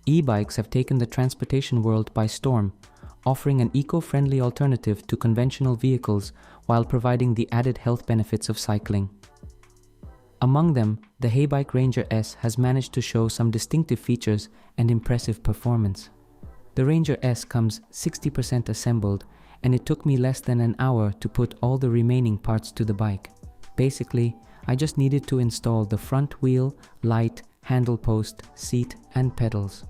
E-bikes have taken the transportation world by storm, offering an eco-friendly alternative to conventional vehicles while providing the added health benefits of cycling. Among them, the Heybike Ranger S has managed to show some distinctive features and impressive performance. The Ranger S comes 60% assembled, and it took me less than an hour to put all the remaining parts to the bike. Basically, I just needed to install the front wheel, light, handle post, seat, and pedals.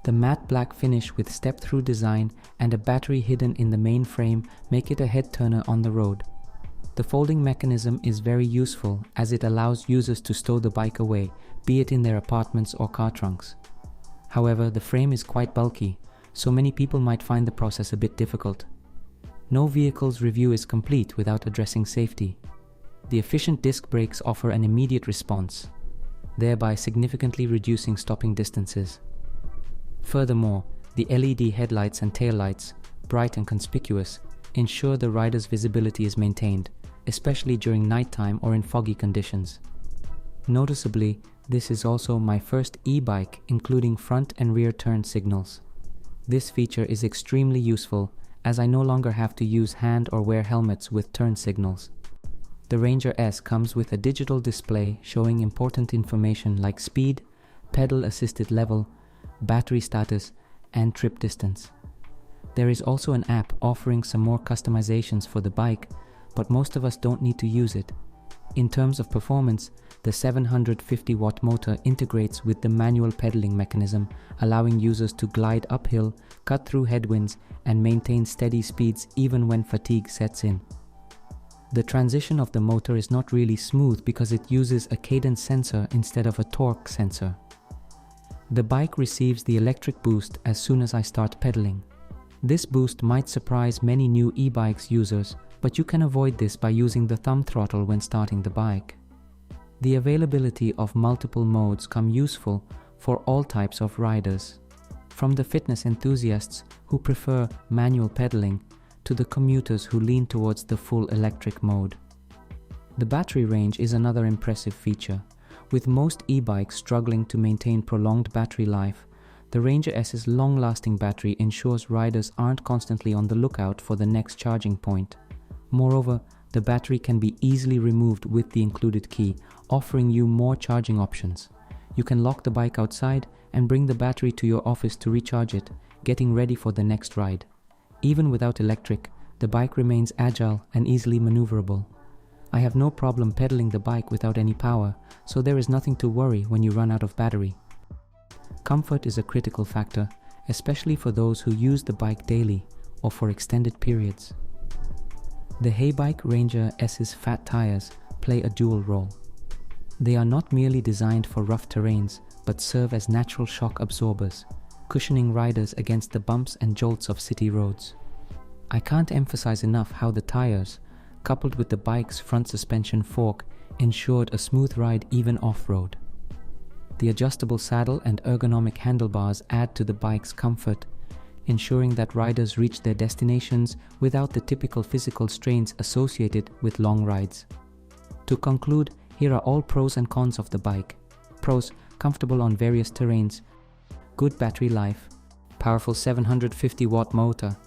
The matte black finish with step-through design and a battery hidden in the main frame make it a head-turner on the road. The folding mechanism is very useful as it allows users to stow the bike away, be it in their apartments or car trunks. However, the frame is quite bulky, so many people might find the process a bit difficult. No vehicle's review is complete without addressing safety. The efficient disc brakes offer an immediate response, thereby significantly reducing stopping distances. Furthermore, the LED headlights and taillights, bright and conspicuous, ensure the rider's visibility is maintained, especially during nighttime or in foggy conditions. Noticeably, this is also my first e-bike including front and rear turn signals. This feature is extremely useful as I no longer have to use hand or wear helmets with turn signals. The Ranger S comes with a digital display showing important information like speed, pedal-assisted level, battery status, and trip distance. There is also an app offering some more customizations for the bike, but most of us don't need to use it. In terms of performance, the 750-watt motor integrates with the manual pedaling mechanism, allowing users to glide uphill, cut through headwinds, and maintain steady speeds even when fatigue sets in. The transition of the motor is not really smooth because it uses a cadence sensor instead of a torque sensor. The bike receives the electric boost as soon as I start pedaling. This boost might surprise many new e-bikes users, but you can avoid this by using the thumb throttle when starting the bike. The availability of multiple modes come useful for all types of riders, from the fitness enthusiasts who prefer manual pedaling to the commuters who lean towards the full electric mode. The battery range is another impressive feature. With most e-bikes struggling to maintain prolonged battery life, the Ranger S's long-lasting battery ensures riders aren't constantly on the lookout for the next charging point. Moreover, the battery can be easily removed with the included key, offering you more charging options. You can lock the bike outside and bring the battery to your office to recharge it, getting ready for the next ride. Even without electric, the bike remains agile and easily maneuverable. I have no problem pedaling the bike without any power, so there is nothing to worry when you run out of battery. Comfort is a critical factor, especially for those who use the bike daily or for extended periods. The Heybike Ranger S's fat tires play a dual role. They are not merely designed for rough terrains, but serve as natural shock absorbers, cushioning riders against the bumps and jolts of city roads. I can't emphasize enough how the tires, coupled with the bike's front suspension fork, ensured a smooth ride even off-road. The adjustable saddle and ergonomic handlebars add to the bike's comfort, ensuring that riders reach their destinations without the typical physical strains associated with long rides. To conclude, here are all pros and cons of the bike. Pros: comfortable on various terrains, good battery life, powerful 750-watt motor,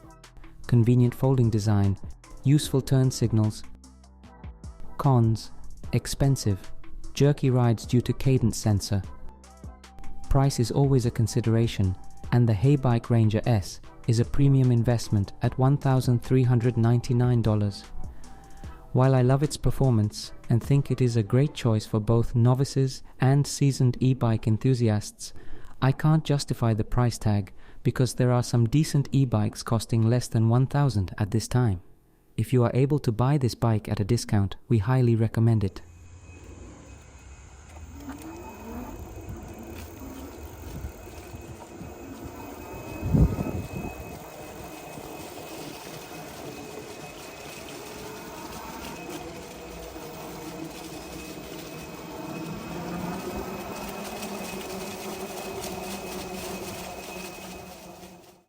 convenient folding design, useful turn signals. Cons: expensive, jerky rides due to cadence sensor. Price is always a consideration, and the Heybike Ranger S is a premium investment at $1,399. While I love its performance and think it is a great choice for both novices and seasoned e-bike enthusiasts, I can't justify the price tag because there are some decent e-bikes costing less than $1,000 at this time. If you are able to buy this bike at a discount, we highly recommend it.